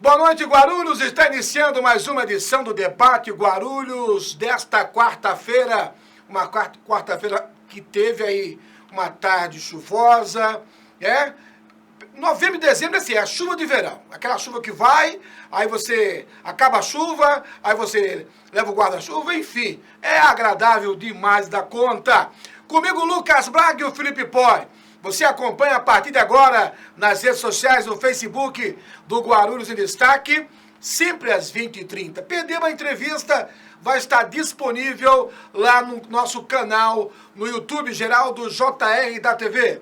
Boa noite, Guarulhos. Está iniciando mais uma edição do Debate Guarulhos desta quarta-feira. Uma quarta-feira que teve aí uma tarde chuvosa, Novembro e dezembro é assim, é a chuva de verão. Aquela chuva que vai, aí você acaba a chuva, aí você leva o guarda-chuva, enfim. É agradável demais da conta. Comigo, Lucas Braga e o Felipe Poi. Você acompanha a partir de agora nas redes sociais, no Facebook do Guarulhos em Destaque, sempre às 20h30. Perdeu uma entrevista, vai estar disponível lá no nosso canal, no YouTube Geraldo JR da TV.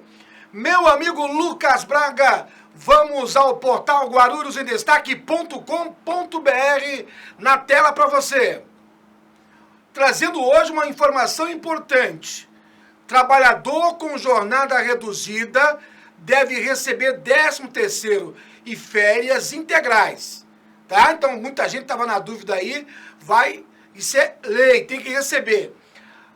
Meu amigo Lucas Braga, vamos ao portal guarulhosendestaque.com.br na tela para você. Trazendo hoje uma informação importante. Trabalhador com jornada reduzida deve receber 13º e férias integrais, tá? Então, muita gente estava na dúvida aí, isso é lei, tem que receber.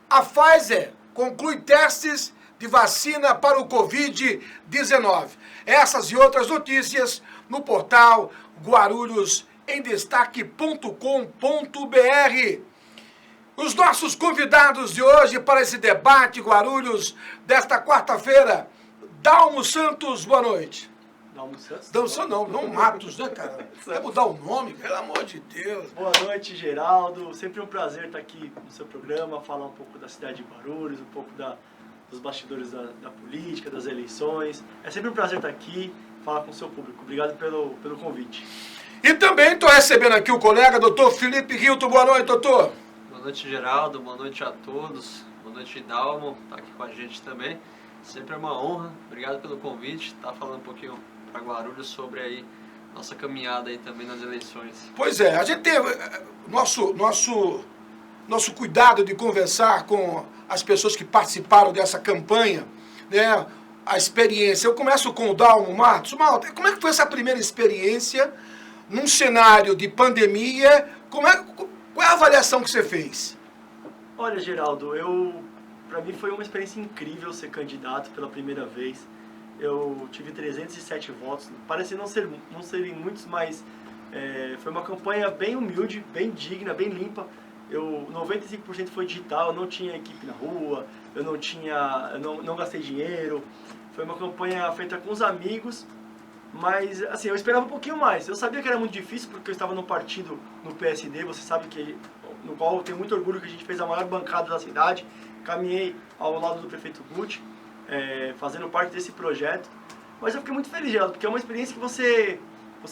A Pfizer conclui testes de vacina para o Covid-19. Essas e outras notícias no portal guarulhosendestaque.com.br. Os nossos convidados de hoje para esse debate Guarulhos desta quarta-feira, Dalmo Santos, boa noite. Dalmo Santos? Dalmo não Matos, né, cara? Vai mudar o nome, pelo amor de Deus. Boa noite, Geraldo. Sempre um prazer estar aqui no seu programa, falar um pouco da cidade de Guarulhos, um pouco dos bastidores da política, das eleições. É sempre um prazer estar aqui, falar com o seu público. Obrigado pelo convite. E também estou recebendo aqui o colega, doutor Felipe Hilton. Boa noite, doutor. Boa noite, Geraldo. Boa noite a todos. Boa noite, Dalmo. Tá aqui com a gente também. Sempre é uma honra. Obrigado pelo convite. Tá falando um pouquinho para Guarulhos sobre aí nossa caminhada aí também nas eleições. Pois é, a gente teve nosso cuidado de conversar com as pessoas que participaram dessa campanha, né? A experiência. Eu começo com o Dalmo Matos. Malta, como é que foi essa primeira experiência num cenário de pandemia? Qual é a avaliação que você fez? Olha, Geraldo, para mim foi uma experiência incrível ser candidato pela primeira vez. Eu tive 307 votos, parece não serem muitos, mas foi uma campanha bem humilde, bem digna, bem limpa. 95% foi digital, eu não tinha equipe na rua, eu não gastei dinheiro. Foi uma campanha feita com os amigos. Mas, assim, eu esperava um pouquinho mais. Eu sabia que era muito difícil, porque eu estava no partido, no PSD, você sabe no qual eu tenho muito orgulho que a gente fez a maior bancada da cidade. Caminhei ao lado do prefeito Guti, fazendo parte desse projeto. Mas eu fiquei muito feliz, Geraldo, porque é uma experiência que você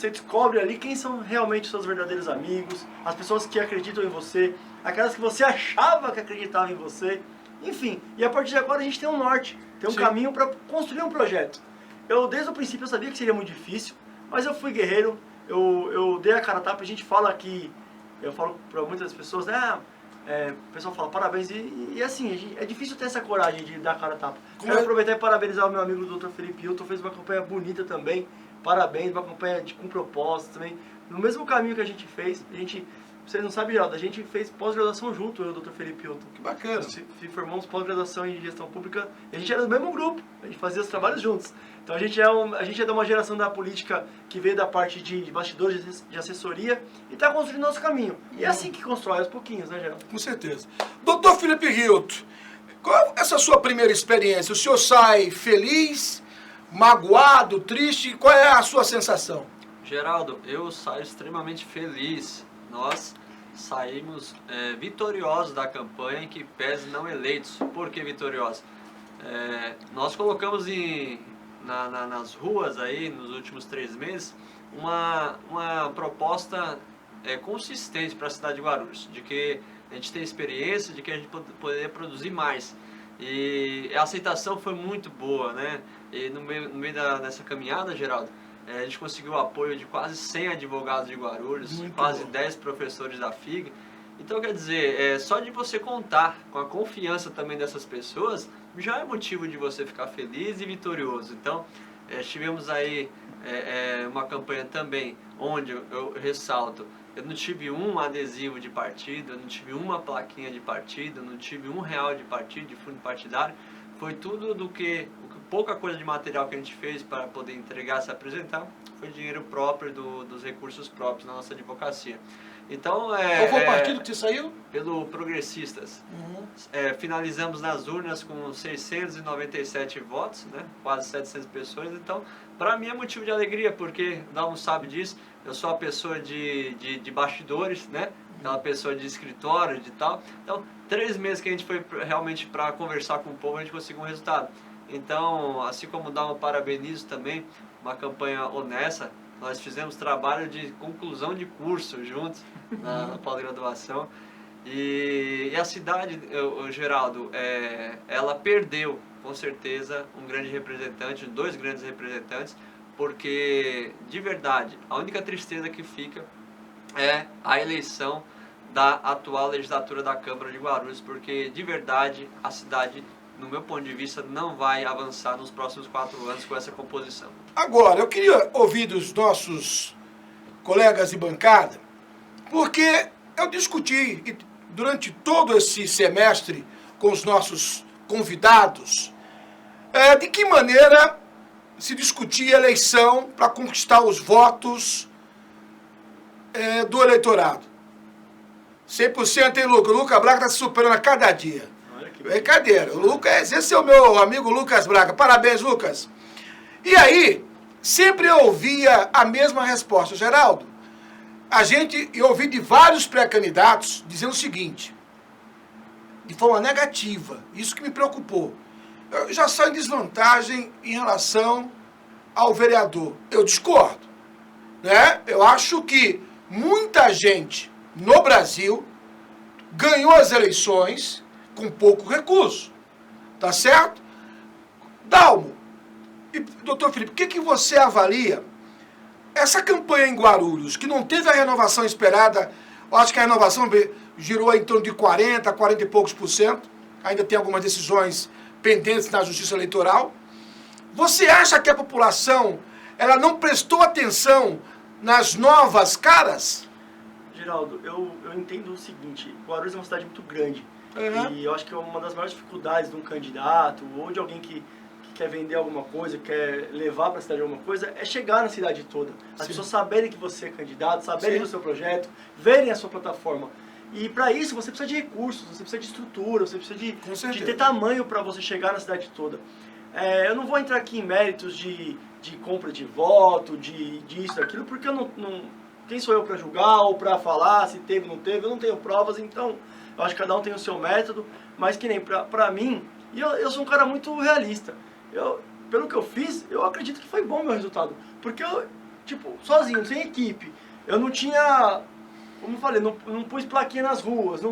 descobre ali quem são realmente os seus verdadeiros amigos, as pessoas que acreditam em você, aquelas que você achava que acreditavam em você. Enfim, e a partir de agora a gente tem um norte, tem um caminho para construir um projeto. Desde o princípio, eu sabia que seria muito difícil, mas eu fui guerreiro, eu dei a cara a tapa. A gente fala que, eu falo para muitas pessoas, o pessoal fala parabéns, e assim, é difícil ter essa coragem de dar a cara a tapa. Quero aproveitar e parabenizar o meu amigo Dr. Felipe Hilton, fez uma campanha bonita também, parabéns, uma campanha com propósito também, no mesmo caminho que a gente fez. Você não sabe, Geraldo, a gente fez pós-graduação junto, eu e o Dr. Felipe Hilton. Que bacana. Nós formamos pós-graduação em gestão pública, e a gente era do mesmo grupo, a gente fazia os trabalhos juntos. Então a gente é de uma geração da política que veio da parte de bastidores de assessoria e está construindo nosso caminho. E é assim que constrói, aos pouquinhos, né, Geraldo? Com certeza. Doutor Felipe Hilton, qual é essa sua primeira experiência? O senhor sai feliz, magoado, triste? Qual é a sua sensação? Geraldo, eu saio extremamente feliz. Nós saímos vitoriosos da campanha, em que pese não eleitos. Por que vitoriosos? Nós colocamos nas ruas aí, nos últimos 3 meses, uma proposta consistente para a cidade de Guarulhos, de que a gente tem experiência, de que a gente poderia produzir mais. E a aceitação foi muito boa, né? E no meio dessa caminhada, Geraldo, a gente conseguiu o apoio de quase 100 advogados de Guarulhos, quase 10 professores da FIG. Então, quer dizer, só de você contar com a confiança também dessas pessoas, já é motivo de você ficar feliz e vitorioso. Então, tivemos aí uma campanha também, onde eu ressalto, eu não tive um adesivo de partido, eu não tive uma plaquinha de partido, eu não tive R$1 de partido, de fundo partidário. Foi tudo do que pouca coisa de material que a gente fez para poder entregar, se apresentar, foi dinheiro próprio dos recursos próprios na nossa advocacia. Então, Qual foi o partido que saiu? Pelo Progressistas. Finalizamos nas urnas com 697 votos, né? Quase 700 pessoas. Então, para mim é motivo de alegria, porque o Dalmo sabe disso. Eu sou a pessoa de bastidores, né? Aquela pessoa de escritório, de tal. Então, 3 meses que a gente foi realmente para conversar com o povo, a gente conseguiu um resultado. Então, assim como o Dalmo, parabenizo também, uma campanha honesta. Nós fizemos trabalho de conclusão de curso juntos na pós-graduação. E a cidade, Geraldo, ela perdeu, com certeza, um grande representante, 2 grandes representantes, porque, de verdade, a única tristeza que fica é a eleição da atual legislatura da Câmara de Guarulhos, porque, de verdade, a cidade, no meu ponto de vista, não vai avançar nos próximos 4 anos com essa composição. Agora, eu queria ouvir dos nossos colegas de bancada, porque eu discuti durante todo esse semestre com os nossos convidados de que maneira se discutia a eleição para conquistar os votos do eleitorado. 100%, hein, Lucas? O Lucas Braga está se superando a cada dia. Brincadeira. O Lucas, esse é o meu amigo Lucas Braga. Parabéns, Lucas. E aí, sempre eu ouvia a mesma resposta. Geraldo, eu ouvi de vários pré-candidatos dizendo o seguinte, de forma negativa, isso que me preocupou. Eu já saio em desvantagem em relação ao vereador. Eu discordo, né? Eu acho que muita gente no Brasil ganhou as eleições com pouco recurso, tá certo? Dalmo e doutor Felipe, o que você avalia essa campanha em Guarulhos, que não teve a renovação esperada? Eu acho que a renovação girou em torno de 40 e poucos %, ainda tem algumas decisões pendentes na Justiça Eleitoral. Você acha que a população ela não prestou atenção nas novas caras? Geraldo, eu entendo o seguinte, Guarulhos é uma cidade muito grande, e eu acho que uma das maiores dificuldades de um candidato ou de alguém que quer vender alguma coisa, quer levar para a cidade alguma coisa, é chegar na cidade toda. As pessoas saberem que você é candidato, saberem do seu projeto, verem a sua plataforma. E para isso você precisa de recursos, você precisa de estrutura, você precisa de ter tamanho para você chegar na cidade toda. Eu não vou entrar aqui em méritos de compra de voto, disso, daquilo, porque eu não quem sou eu para julgar ou para falar se teve ou não teve? Eu não tenho provas, então eu acho que cada um tem o seu método, mas que nem para mim, e eu sou um cara muito realista. Pelo que eu fiz, eu acredito que foi bom o meu resultado, porque eu, sozinho, sem equipe, eu não tinha, como eu falei, não pus plaquinha nas ruas,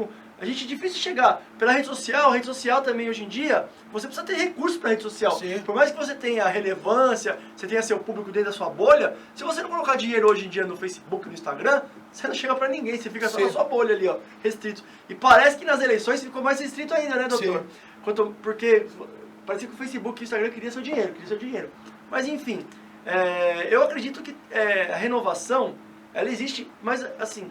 a gente é difícil chegar pela rede social também hoje em dia, você precisa ter recursos para rede social. Sim. Por mais que você tenha relevância, você tenha seu público dentro da sua bolha, se você não colocar dinheiro hoje em dia no Facebook, no Instagram, você não chega para ninguém, você fica só na sua bolha ali, ó, restrito. E parece que nas eleições ficou mais restrito ainda, né, doutor? Porque parecia que o Facebook e o Instagram queriam seu dinheiro. Mas enfim, eu acredito que a renovação, ela existe, mas assim,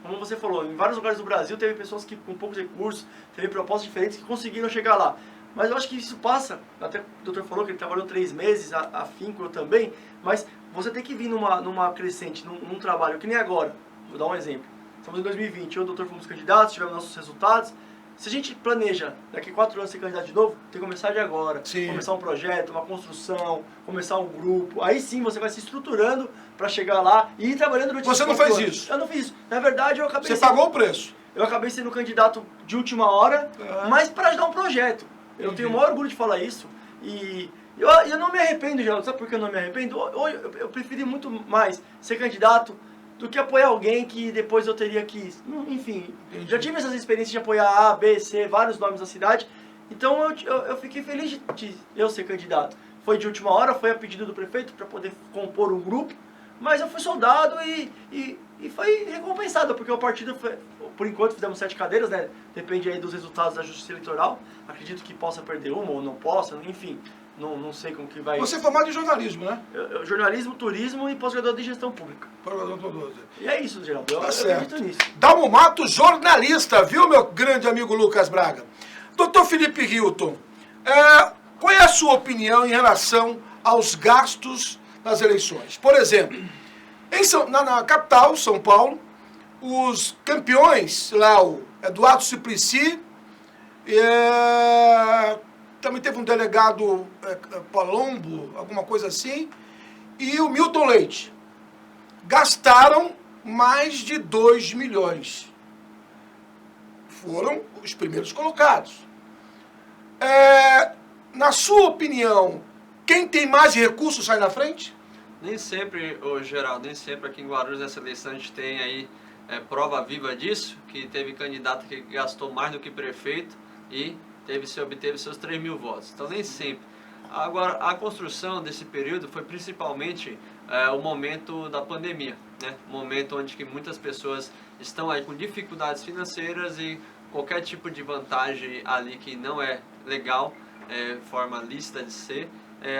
como você falou, em vários lugares do Brasil teve pessoas que com poucos recursos, teve propostas diferentes que conseguiram chegar lá. Mas eu acho que isso passa, até o doutor falou que ele trabalhou 3 meses, afinco eu também, mas você tem que vir numa crescente, num trabalho, que nem agora. Vou dar um exemplo. Estamos em 2020, eu e o doutor fomos candidatos, tivemos nossos resultados. Se a gente planeja daqui 4 anos ser candidato de novo, tem que começar de agora. Sim. Começar um projeto, uma construção, começar um grupo. Aí sim você vai se estruturando para chegar lá e ir trabalhando durante Você não fez isso? Eu não fiz isso. Na verdade, eu acabei Você pagou o preço? Eu acabei sendo candidato de última hora, mas para ajudar um projeto. Eu tenho o maior orgulho de falar isso. E eu não me arrependo, Geraldo. Sabe por que eu não me arrependo? Eu preferi muito mais ser candidato do que apoiar alguém que depois eu teria que... Enfim, já tive essas experiências de apoiar A, B, C, vários nomes da cidade. Então eu fiquei feliz de eu ser candidato. Foi de última hora, foi a pedido do prefeito para poder compor um grupo. Mas eu fui soldado e foi recompensado, porque o partido, por enquanto, fizemos 7 cadeiras, né? Depende aí dos resultados da Justiça Eleitoral. Acredito que possa perder uma ou não possa, enfim. Não sei como que vai... Você é formado em jornalismo, né? Jornalismo, turismo e pós-graduado em gestão pública. E é isso, Geraldo. Eu acredito nisso. Dalmo Matos, jornalista, viu, meu grande amigo Lucas Braga? Doutor Felipe Hilton, Qual é a sua opinião em relação aos gastos nas eleições? Por exemplo, na capital, São Paulo, os campeões, lá o Eduardo Suplicy, também teve um delegado Palombo, alguma coisa assim, e o Milton Leite. Gastaram mais de 2 milhões. Foram os primeiros colocados. Na sua opinião, quem tem mais recursos sai na frente? Nem sempre, Geraldo, nem sempre aqui em Guarulhos nessa eleição a gente tem aí prova viva disso, que teve candidato que gastou mais do que prefeito e obteve seus 3 mil votos. Então nem sempre. Agora, a construção desse período foi principalmente o momento da pandemia, né? O momento onde que muitas pessoas estão aí com dificuldades financeiras e qualquer tipo de vantagem ali que não é legal, forma lícita de ser,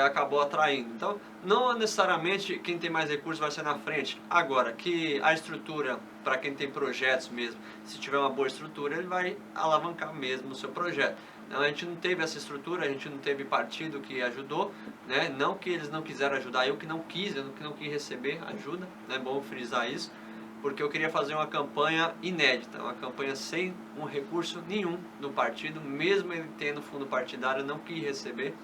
acabou atraindo. Então, não necessariamente quem tem mais recursos vai ser na frente. Agora, que a estrutura, para quem tem projetos mesmo, se tiver uma boa estrutura, ele vai alavancar mesmo o seu projeto. Então, a gente não teve essa estrutura, a gente não teve partido que ajudou, né? Não que eles não quiseram ajudar, eu que não quis receber ajuda, é bom frisar isso, porque eu queria fazer uma campanha inédita, uma campanha sem um recurso nenhum do partido, mesmo ele tendo fundo partidário, eu não quis receber,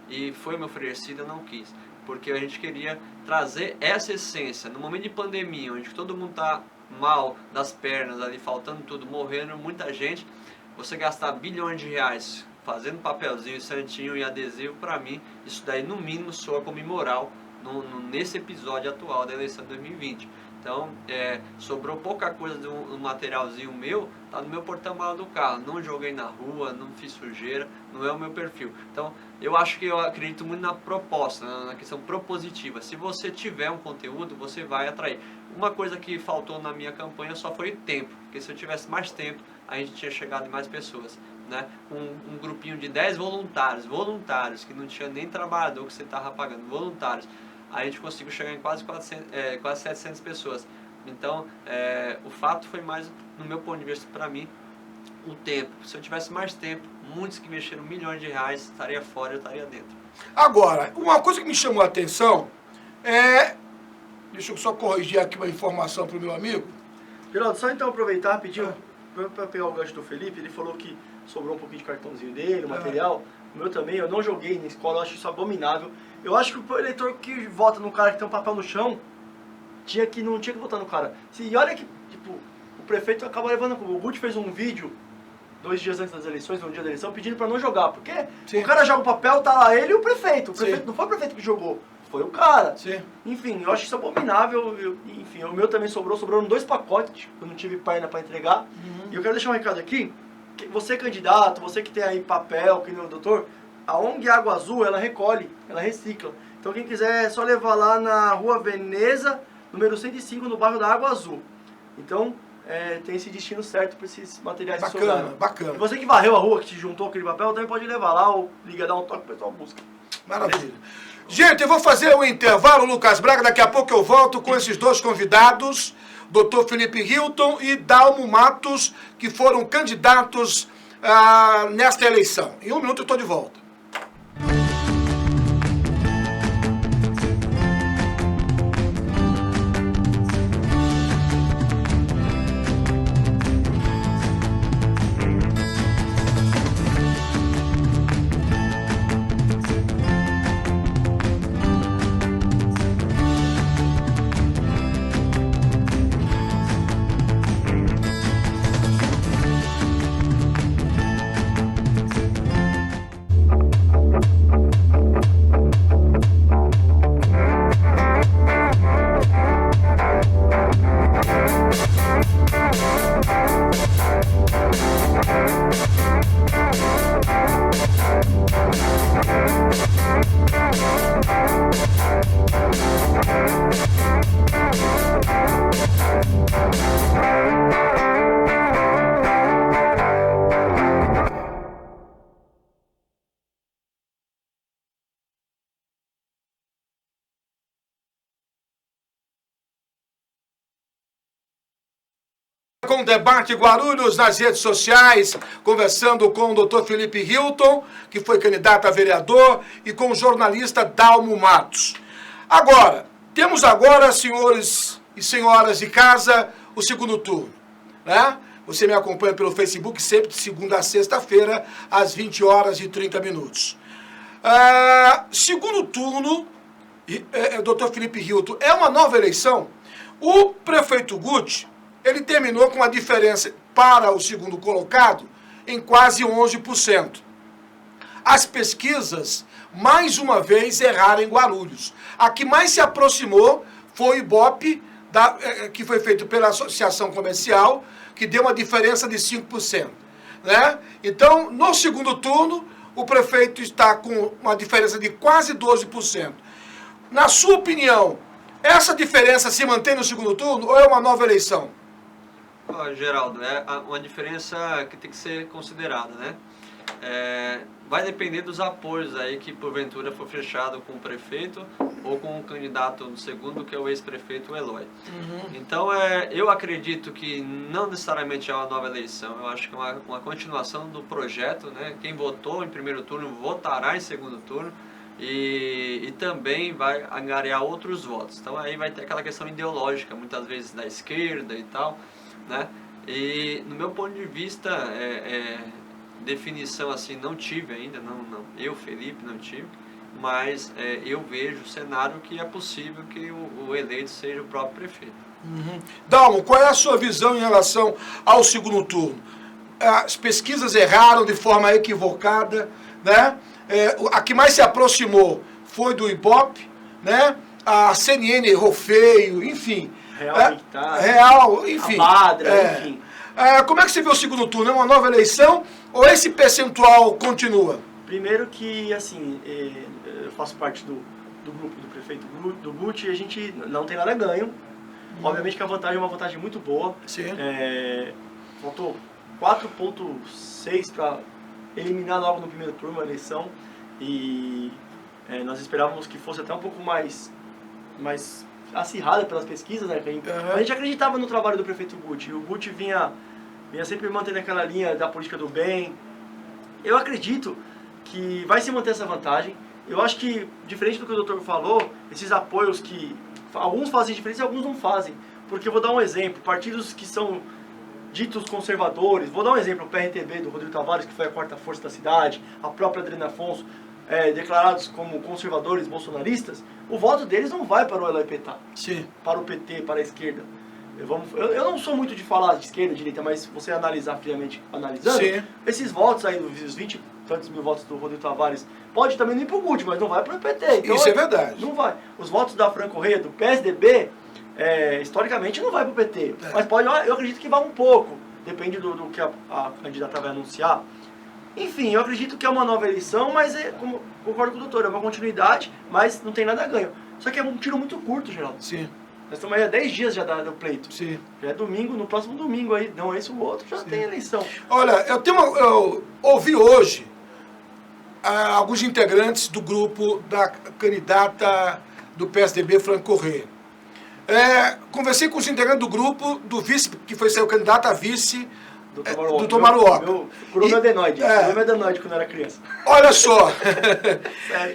e foi me oferecido, eu não quis, porque a gente queria trazer essa essência, no momento de pandemia, onde todo mundo está mal das pernas ali, faltando tudo, morrendo muita gente, você gastar bilhões de reais fazendo papelzinho, santinho e adesivo, para mim, isso daí no mínimo soa como imoral nesse episódio atual da eleição de 2020. Então, sobrou pouca coisa de um materialzinho meu, tá no meu porta-malas do carro. Não joguei na rua, não fiz sujeira, não é o meu perfil. Então, eu acredito muito na proposta, na questão propositiva. Se você tiver um conteúdo, você vai atrair. Uma coisa que faltou na minha campanha só foi tempo, porque se eu tivesse mais tempo, a gente tinha chegado em mais pessoas, né? Um grupinho de 10 voluntários, que não tinha nem trabalhador que você estava pagando, voluntários. A gente conseguiu chegar em quase 700 pessoas. Então, o fato foi mais, no meu ponto de vista, para mim, o tempo. Se eu tivesse mais tempo, muitos que mexeram milhões de reais estaria fora, eu estaria dentro. Agora, uma coisa que me chamou a atenção deixa eu só corrigir aqui uma informação para o meu amigo. Geraldo, só então aproveitar rapidinho, para pegar o gancho do Felipe, ele falou que sobrou um pouquinho de cartãozinho dele, o material. O meu também, eu não joguei na escola, eu acho isso abominável. Eu acho que o eleitor que vota no cara que tem um papel no chão, não tinha que votar no cara. E olha que, tipo, o prefeito acaba levando... O Guti fez um vídeo 2 dias antes das eleições, um dia da eleição, pedindo pra não jogar. Porque Sim. O cara joga o papel, tá lá ele e o prefeito. O prefeito não foi o prefeito que jogou, foi o cara. Sim. Enfim, eu acho isso abominável. Enfim, o meu também sobraram 2 pacotes, eu não tive perna pra entregar. Uhum. E eu quero deixar um recado aqui, que você candidato, você que tem aí papel, que nem o doutor, a ONG Água Azul, ela recolhe, ela recicla. Então quem quiser é só levar lá na Rua Veneza, número 105, no bairro da Água Azul. Então, tem esse destino certo para esses materiais que sobraram. Bacana. E você que varreu a rua, que te juntou aquele papel, também pode levar lá ou liga, dar um toque, o pessoal busca. Maravilha. Gente, eu vou fazer um intervalo, Lucas Braga, daqui a pouco eu volto com esses 2 convidados, Dr. Felipe Hilton e Dalmo Matos, que foram candidatos nesta eleição. Em 1 minuto eu estou de volta. Com o Debate Guarulhos nas redes sociais, conversando com o Dr. Felipe Hilton, que foi candidato a vereador, e com o jornalista Dalmo Matos. Agora, temos agora, senhores e senhoras de casa, o segundo turno, né? Você me acompanha pelo Facebook sempre de segunda a sexta-feira, às 20 horas e 30 minutos. Segundo turno, Dr. Felipe Hilton, é uma nova eleição. O prefeito Guti, ele terminou com uma diferença para o segundo colocado em quase 11%. As pesquisas, mais uma vez, erraram em Guarulhos. A que mais se aproximou foi o Ibope, que foi feito pela Associação Comercial, que deu uma diferença de 5%. Né? Então, no segundo turno, o prefeito está com uma diferença de quase 12%. Na sua opinião, essa diferença se mantém no segundo turno ou é uma nova eleição? Geraldo, é uma diferença que tem que ser considerada, né? Vai depender dos apoios aí que porventura for fechado com o prefeito ou com o candidato no segundo, que é o ex-prefeito Eloy. Então, eu acredito que não necessariamente é uma nova eleição, eu acho que é uma continuação do projeto, né? Quem votou em primeiro turno votará em segundo turno e também vai angariar outros votos. Então, aí vai ter aquela questão ideológica, muitas vezes da esquerda e tal, né? E no meu ponto de vista, definição assim não tive ainda, eu, Felipe, não tive, mas eu vejo o cenário que é possível que o eleito seja o próprio prefeito. Dalmo, qual é a sua visão em relação ao segundo turno? As pesquisas erraram de forma equivocada, né? A que mais se aproximou foi do Ibope, né? A CNN errou feio, enfim. Real, enfim. A Badra, enfim. Como é que você vê o segundo turno? É uma nova eleição ou esse percentual continua? Primeiro que, assim, eu faço parte do grupo do prefeito do Guti e a gente não tem nada a ganho. Obviamente que a vantagem é uma vantagem muito boa. Sim. Faltou 4,6 para eliminar logo no primeiro turno a eleição. E nós esperávamos que fosse até um pouco mais acirrada pelas pesquisas, né? A gente acreditava no trabalho do prefeito Guti. O Guti vinha sempre mantendo aquela linha da política do bem. Eu acredito que vai se manter essa vantagem. Eu acho que, diferente do que o doutor falou, esses apoios que alguns fazem diferença e alguns não fazem. Porque eu vou dar um exemplo, partidos que são ditos conservadores, vou dar um exemplo, o PRTB do Rodrigo Tavares, que foi a quarta força da cidade, a própria Adriana Afonso, declarados como conservadores bolsonaristas, o voto deles não vai para o Eloy Pettah, para o PT, para a esquerda. Eu não sou muito de falar de esquerda, direita, mas você analisar friamente, analisando, esses votos aí, os 20 e tantos mil votos do Rodrigo Tavares, pode também não ir para o Guti, mas não vai para o PT. Então, isso é verdade. Não vai. Os votos da Fran Correia, do PSDB, historicamente não vai para o PT, mas eu acredito que vai um pouco, depende do que a candidata vai anunciar. Enfim, eu acredito que é uma nova eleição, mas como concordo com o doutor, é uma continuidade, mas não tem nada a ganho. Só que é um tiro muito curto, Geraldo. Sim. Nós estamos aí há 10 dias já do pleito. Sim. Já é domingo, no próximo domingo aí, não esse ou outro, já tem eleição. Olha, eu ouvi hoje alguns integrantes do grupo da candidata do PSDB, Fran Correia. Conversei com os integrantes do grupo do vice, que foi ser o candidato a vice do Tomaruoca. Curou meu adenoide. Curou meu adenoide quando eu era criança. Olha só.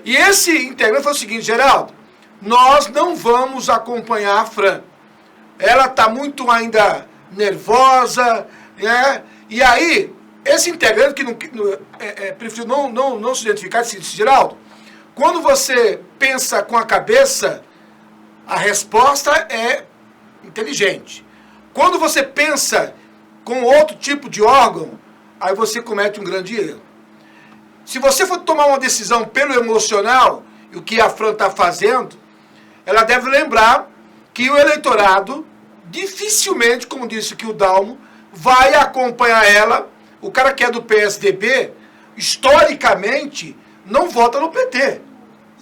E esse integrante foi o seguinte, Geraldo, nós não vamos acompanhar a Fran. Ela está muito ainda nervosa, né? E aí, esse integrante que preferiu não se identificar, disse, Geraldo, quando você pensa com a cabeça, a resposta é inteligente. Quando você pensa com outro tipo de órgão, aí você comete um grande erro. Se você for tomar uma decisão pelo emocional, e o que a Fran está fazendo, ela deve lembrar que o eleitorado, dificilmente, como disse aqui o Dalmo, vai acompanhar ela. O cara que é do PSDB, historicamente, não vota no PT.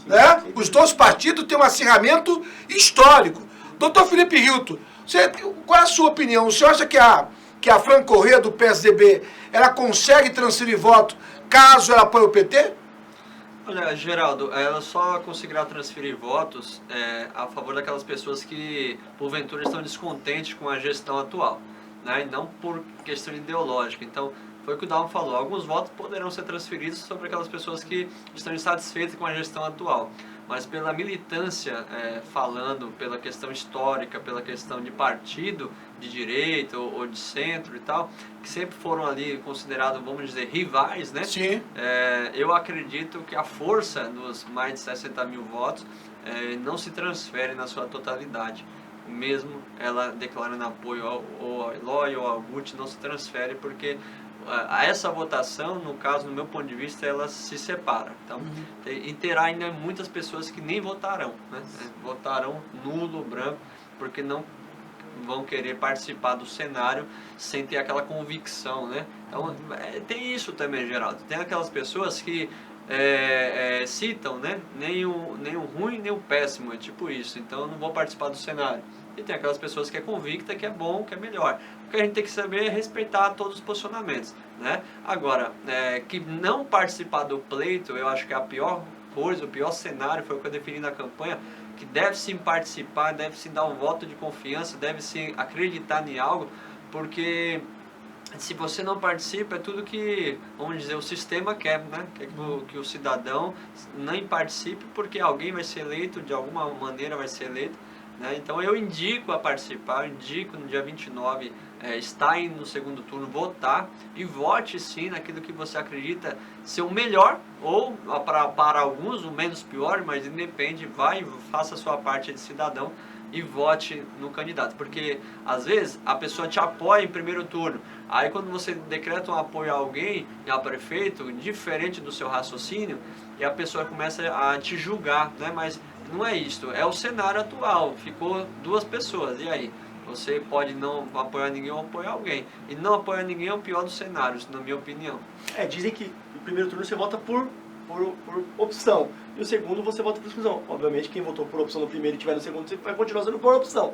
Né? Os dois partidos têm um acirramento histórico. Doutor Felipe Hilton, qual é a sua opinião? O senhor acha que a Fran Correia do PSDB, ela consegue transferir voto caso ela apoie o PT? Olha, Geraldo, ela só conseguirá transferir votos a favor daquelas pessoas que, porventura, estão descontentes com a gestão atual. né, e não por questão ideológica. Então, foi o que o Dalmo falou, alguns votos poderão ser transferidos sobre aquelas pessoas que estão insatisfeitas com a gestão atual, mas pela militância, falando pela questão histórica, pela questão de partido, de direita ou de centro e tal, que sempre foram ali considerados, vamos dizer, rivais, né? Sim. Eu acredito que a força dos mais de 60 mil votos não se transfere na sua totalidade. Mesmo ela declarando apoio ao Eloy ou ao Guti, não se transfere porque essa votação, no caso, no meu ponto de vista, ela se separa. Então, e terá ainda muitas pessoas que nem votarão, né? Votarão nulo, branco, porque não vão querer participar do cenário sem ter aquela convicção, né? Então, tem isso também, Geraldo. Tem aquelas pessoas que citam, né? Nem o ruim, nem o péssimo, é tipo isso. Então, eu não vou participar do cenário. E tem aquelas pessoas que é convicta, que é bom, que é melhor. O que a gente tem que saber é respeitar todos os posicionamentos, né? Agora, que não participar do pleito, eu acho que é a pior coisa, o pior cenário, foi o que eu defini na campanha, que deve sim participar, deve sim dar um voto de confiança, deve sim acreditar em algo, porque se você não participa, é tudo que, vamos dizer, o sistema quer, né? Quer que o cidadão nem participe, porque alguém vai ser eleito, de alguma maneira vai ser eleito, né? Então eu indico a participar, eu indico no dia 29 estar indo no segundo turno, votar, e vote sim naquilo que você acredita ser o melhor, ou para alguns o menos pior, mas independe, vai, faça a sua parte de cidadão e vote no candidato, porque às vezes a pessoa te apoia em primeiro turno, aí quando você decreta um apoio a alguém, a prefeito, diferente do seu raciocínio, e a pessoa começa a te julgar, né? Mas não é isto, é o cenário atual, ficou duas pessoas, e aí? Você pode não apoiar ninguém ou apoiar alguém, e não apoiar ninguém é o pior dos cenários, na minha opinião. Dizem que no primeiro turno você vota por opção, e o segundo você vota por exclusão. Obviamente quem votou por opção no primeiro e tiver no segundo, você vai continuar sendo por opção.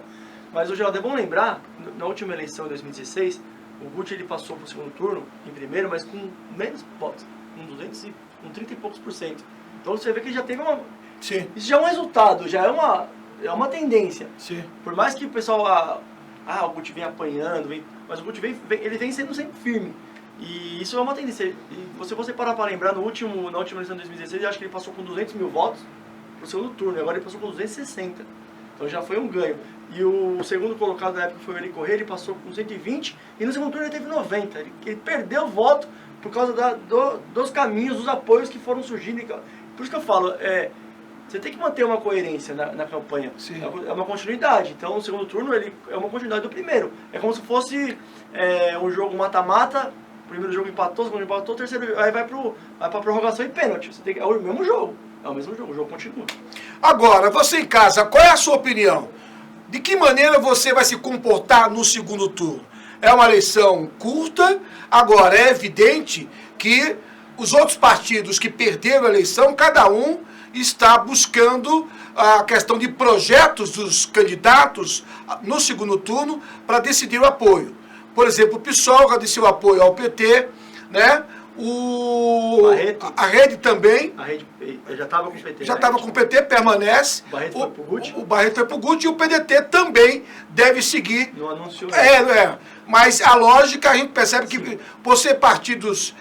Mas, Geraldo, é bom lembrar, na última eleição em 2016, o Guti ele passou para o segundo turno, em primeiro, mas com menos votos, com 30 e poucos %. Então você vê que já teve uma... Sim. Isso já é um resultado, já é uma tendência. Sim. Por mais que o pessoal, o Guti vem apanhando, mas o Guti ele vem sendo sempre firme. E isso é uma tendência. E se você parar para lembrar, na última eleição de 2016, eu acho que ele passou com 200 mil votos pro segundo turno, e agora ele passou com 260. Então já foi um ganho. E o segundo colocado na época foi o Eli Corrêa, ele passou com 120, e no segundo turno ele teve 90. Ele perdeu o voto por causa dos caminhos, dos apoios que foram surgindo. Por isso que eu falo, você tem que manter uma coerência na campanha. Sim. É uma continuidade. Então, o segundo turno ele é uma continuidade do primeiro. É como se fosse um jogo mata-mata. O primeiro jogo empatou, o segundo empatou, o terceiro aí vai pra prorrogação e pênalti. É o mesmo jogo. É o mesmo jogo, o jogo continua. Agora, você em casa, qual é a sua opinião? De que maneira você vai se comportar no segundo turno? É uma eleição curta, agora é evidente que os outros partidos que perderam a eleição, cada um está buscando a questão de projetos dos candidatos no segundo turno para decidir o apoio. Por exemplo, o PSOL já disse o apoio ao PT, né? A Rede também. A Rede já estava com o PT. Já estava com o PT, permanece. O Barreto foi pro Guti. O Barreto foi pro Guti, e o PDT também deve seguir. Não anunciou. Mas a lógica, a gente percebe que por ser partidos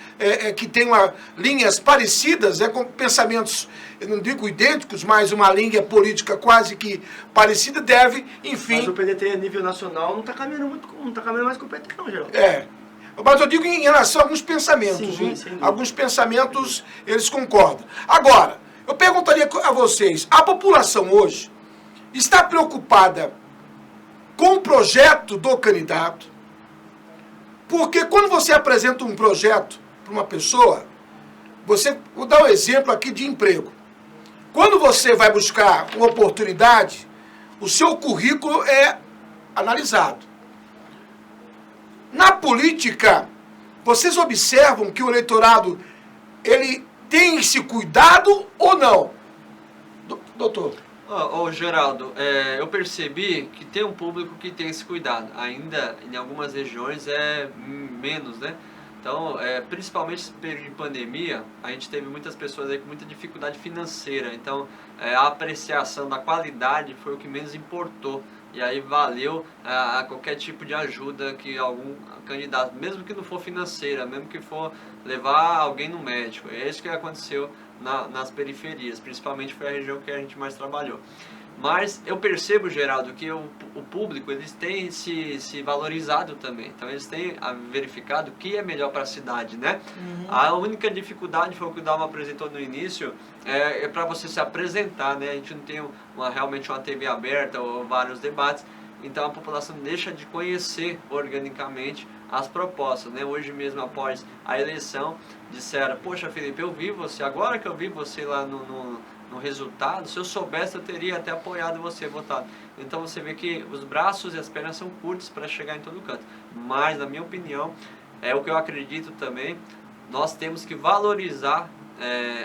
que têm linhas parecidas, com pensamentos, eu não digo idênticos, mas uma linha política quase que parecida, deve, enfim... Mas o PDT a nível nacional não está caminhando mais com o PT não, Geraldo. Mas eu digo em relação a alguns pensamentos. Sim, alguns pensamentos, eles concordam. Agora, eu perguntaria a vocês, a população hoje está preocupada com o projeto do candidato? Porque quando você apresenta um projeto para uma pessoa, vou dar um exemplo aqui de emprego. Quando você vai buscar uma oportunidade, o seu currículo é analisado. Na política, vocês observam que o eleitorado, ele tem esse cuidado ou não? Doutor? Geraldo, eu percebi que tem um público que tem esse cuidado. Ainda em algumas regiões é menos, né? Então, principalmente nesse período de pandemia, a gente teve muitas pessoas aí com muita dificuldade financeira. Então, a apreciação da qualidade foi o que menos importou e aí valeu a qualquer tipo de ajuda que algum candidato, mesmo que não for financeira, mesmo que for levar alguém no médico. É isso que aconteceu nas periferias, principalmente foi a região que a gente mais trabalhou. Mas eu percebo, Geraldo, que o público eles têm se valorizado também. Então eles têm verificado o que é melhor para a cidade, né? Uhum. A única dificuldade, foi o que o Dalma apresentou no início, é para você se apresentar, né? A gente não tem realmente uma TV aberta ou vários debates. Então a população deixa de conhecer organicamente as propostas, né? Hoje mesmo, após a eleição, disseram: poxa, Felipe, eu vi você, agora que eu vi você lá no resultado, se eu soubesse, eu teria até apoiado você, votado. Então você vê que os braços e as pernas são curtos para chegar em todo canto. Mas, na minha opinião, é o que eu acredito também, nós temos que valorizar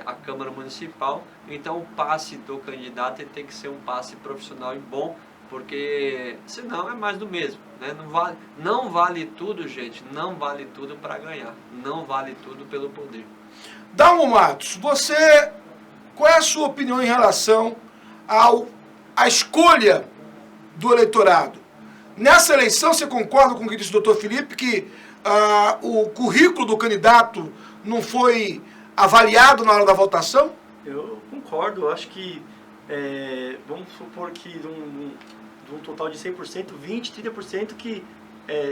a Câmara Municipal. Então o passe do candidato tem que ser um passe profissional e bom, porque senão é mais do mesmo, né? Não vale tudo, gente, não vale tudo para ganhar, não vale tudo pelo poder. Dalmo Matos, qual é a sua opinião em relação à escolha do eleitorado? Nessa eleição, você concorda com o que disse o doutor Felipe, que o currículo do candidato não foi avaliado na hora da votação? Eu concordo, eu acho que, vamos supor que de um total de 100%, 20%, 30% que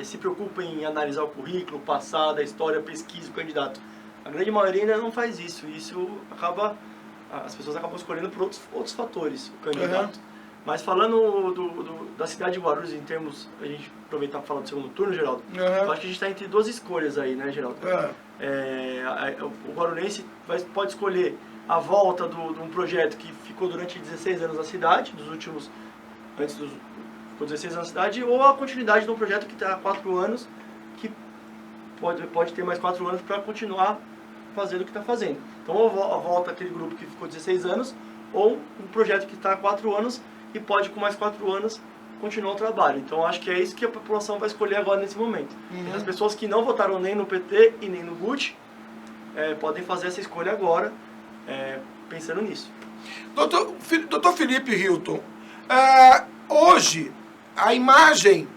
se preocupa em analisar o currículo, o passado, a história, a pesquisa, o candidato. A grande maioria ainda não faz isso, e isso as pessoas acabam escolhendo por outros fatores o candidato. Uhum. Mas falando da cidade de Guarulhos, em termos, a gente aproveitar para falar do segundo turno, Geraldo, eu acho que a gente está entre duas escolhas aí, né, Geraldo? O guarulhense pode escolher a volta de um projeto que ficou durante 16 anos na cidade, ficou 16 anos na cidade, ou a continuidade de um projeto que está há 4 anos, que pode ter mais 4 anos para continuar fazendo o que está fazendo. Então, ou volta aquele grupo que ficou 16 anos, ou um projeto que está há 4 anos e pode, com mais 4 anos, continuar o trabalho. Então, acho que é isso que a população vai escolher agora, nesse momento. Uhum. As pessoas que não votaram nem no PT e nem no GUT podem fazer essa escolha agora, pensando nisso. Doutor Felipe Hilton, hoje, a imagem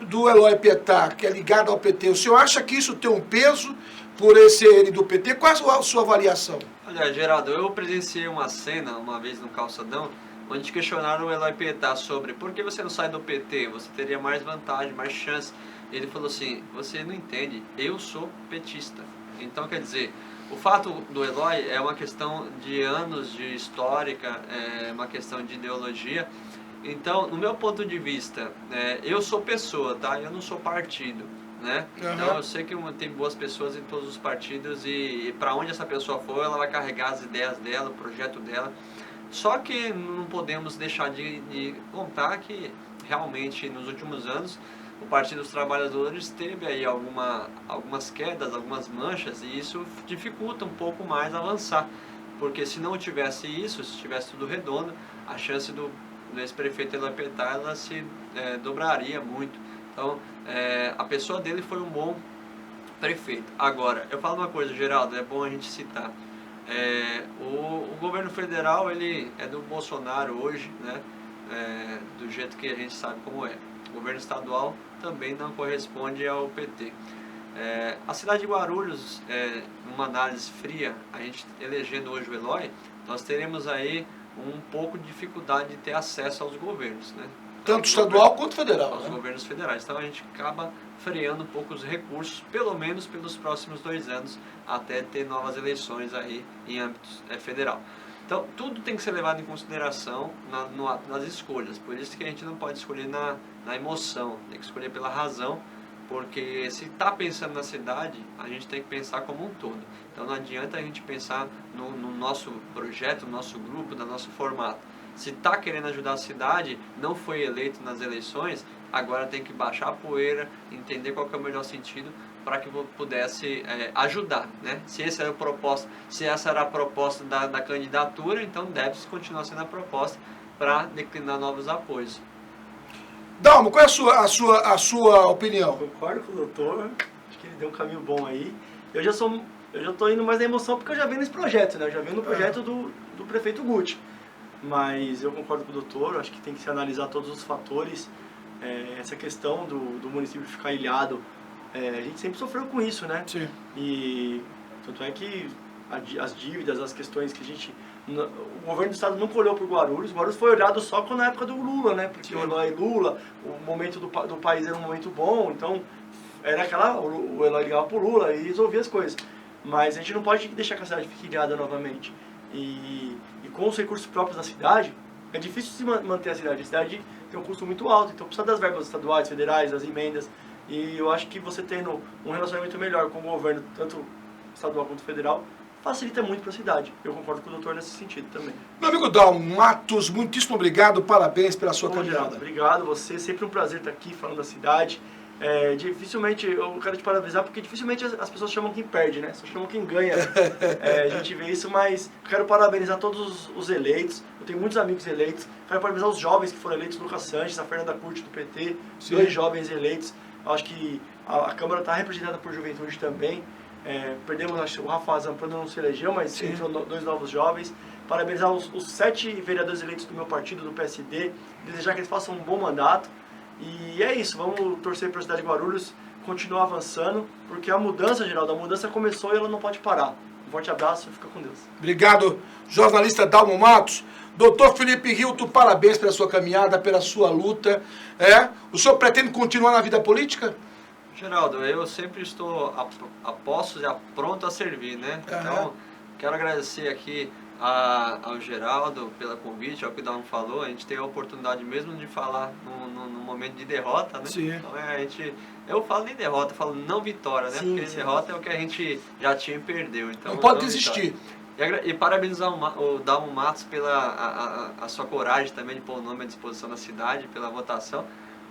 do Eloy Pietá, que é ligado ao PT, o senhor acha que isso tem um peso por ele do PT? Qual a sua avaliação? Olha, Geraldo, eu presenciei uma cena uma vez no Calçadão, onde questionaram o Eloy Pietá sobre por que você não sai do PT, você teria mais vantagem, mais chance. Ele falou assim: você não entende, eu sou petista. Então, quer dizer, o fato do Eloy é uma questão de anos de histórica, é uma questão de ideologia. Então, no meu ponto de vista, eu sou pessoa, tá? Eu não sou partido, né? Uhum. Então, eu sei que tem boas pessoas em todos os partidos e para onde essa pessoa for, ela vai carregar as ideias dela, o projeto dela. Só que não podemos deixar de contar que realmente nos últimos anos o Partido dos Trabalhadores teve aí algumas quedas, algumas manchas, e isso dificulta um pouco mais avançar, porque se não tivesse isso, se tivesse tudo redondo, a chance do ex-prefeito Eloy Pietá ela se dobraria muito. Então a pessoa dele foi um bom prefeito. Agora, eu falo uma coisa, Geraldo, é bom a gente citar. O governo federal ele é do Bolsonaro hoje, né? Do jeito que a gente sabe como é. O governo estadual também não corresponde ao PT. A cidade de Guarulhos, numa análise fria, a gente elegendo hoje o Eloy, nós teremos aí um pouco de dificuldade de ter acesso aos governos, né? Tanto estadual quanto federal. Aos governos federais. Então a gente acaba freando um pouco os recursos, pelo menos pelos próximos 2 anos, até ter novas eleições aí em âmbito federal. Então tudo tem que ser levado em consideração nas escolhas, por isso que a gente não pode escolher na emoção, tem que escolher pela razão, porque se está pensando na cidade, a gente tem que pensar como um todo. Então não adianta a gente pensar no nosso projeto, no nosso grupo, no nosso formato. Se está querendo ajudar a cidade, não foi eleito nas eleições, agora tem que baixar a poeira, entender qual que é o melhor sentido para que pudesse ajudar, né? Se essa era a proposta da candidatura, então deve continuar sendo a proposta para declinar novos apoios. Dalmo, qual é a sua opinião? Concordo com o doutor, acho que ele deu um caminho bom aí. Eu já estou indo mais na emoção porque eu já vi nesse projeto, né? Eu já vi no projeto do prefeito Guti. mas eu concordo com o doutor, acho que tem que se analisar todos os fatores. Essa questão do município ficar ilhado, a gente sempre sofreu com isso, né? Sim. E tanto é que as dívidas, as questões que a gente... O governo do estado nunca olhou por Guarulhos. Guarulhos foi olhado só na época do Lula, né? Porque o Eloy Lula, o momento do país era um momento bom, então era o Eloy ligava pro Lula e resolvia as coisas. Mas a gente não pode deixar que a cidade fique ilhada novamente. E com os recursos próprios da cidade, é difícil se manter a cidade. A cidade tem um custo muito alto, então precisa das verbas estaduais, federais, das emendas. E eu acho que você tendo um relacionamento melhor com o governo, tanto estadual quanto federal, facilita muito para a cidade. Eu concordo com o doutor nesse sentido também. Meu amigo Dalmo Matos, muitíssimo obrigado, parabéns pela sua caminhada. Geraldo, obrigado você, sempre um prazer estar aqui falando da cidade. Dificilmente, eu quero te parabenizar porque dificilmente as pessoas chamam quem perde, né? Só chamam quem ganha. A gente vê isso, mas quero parabenizar todos os eleitos. Eu tenho muitos amigos eleitos. Quero parabenizar os jovens que foram eleitos, Lucas Sanches, a Fernanda Curti do PT, Sim. 2 jovens eleitos. Eu acho que a Câmara está representada por juventude também. Perdemos, acho, o Rafa Zampano não se elegeu, mas Sim. entrou 2 novos jovens. Parabenizar os 7 vereadores eleitos do meu partido, do PSD. Desejar que eles façam um bom mandato. E é isso, vamos torcer para a cidade de Guarulhos continuar avançando, porque a mudança, Geraldo, a mudança começou e ela não pode parar. Um forte abraço e fica com Deus. Obrigado, jornalista Dalmo Matos. Doutor Felipe Hilton, parabéns pela sua caminhada, pela sua luta. O senhor pretende continuar na vida política? Geraldo, eu sempre estou a postos e pronto a servir, né? Então, quero agradecer aqui ao Geraldo pelo convite, ao que o Dalmo falou. A gente tem a oportunidade mesmo de falar num momento de derrota, né? Sim. Então, eu falo nem derrota, eu falo não vitória, né? Sim, porque derrota é o que a gente já tinha e perdeu. Então, Não pode não desistir. E parabenizar o Dalmo Matos pela a sua coragem também de pôr o nome à disposição da cidade, pela votação.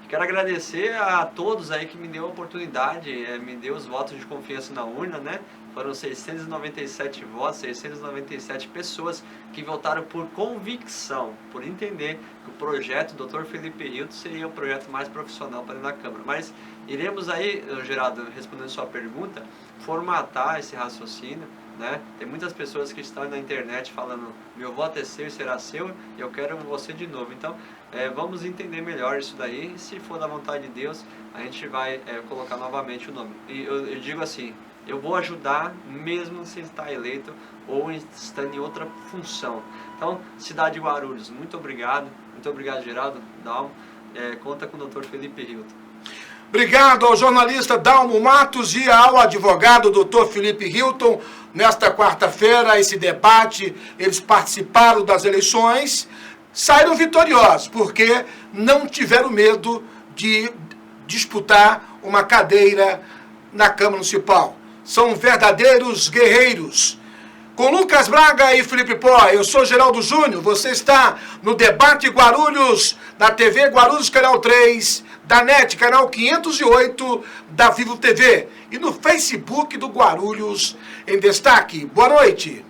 Quero agradecer a todos aí que me deu a oportunidade, me deu os votos de confiança na urna, né? Foram 697 votos, 697 pessoas que votaram por convicção, por entender que o projeto do Dr. Felipe Hilton seria o projeto mais profissional para dentro da Câmara. Mas iremos aí, Geraldo, respondendo a sua pergunta, formatar esse raciocínio, né? Tem muitas pessoas que estão na internet falando, meu voto é seu e será seu, e eu quero você de novo. Então, vamos entender melhor isso daí, e se for da vontade de Deus, a gente vai colocar novamente o nome. E eu digo assim, eu vou ajudar mesmo sem estar eleito ou estando em outra função. Então, cidade de Guarulhos, muito obrigado Geraldo, Dalmo, conta com o Dr. Felipe Hilton. Obrigado ao jornalista Dalmo Matos e ao advogado Dr. Felipe Hilton. Nesta quarta-feira, esse debate, eles participaram das eleições, saíram vitoriosos, porque não tiveram medo de disputar uma cadeira na Câmara Municipal. São verdadeiros guerreiros. Com Lucas Braga e Felipe Pó, eu sou Geraldo Júnior, você está no Debate Guarulhos, da TV Guarulhos Canal 3, da NET Canal 508, da Vivo TV e no Facebook do Guarulhos em Destaque. Boa noite.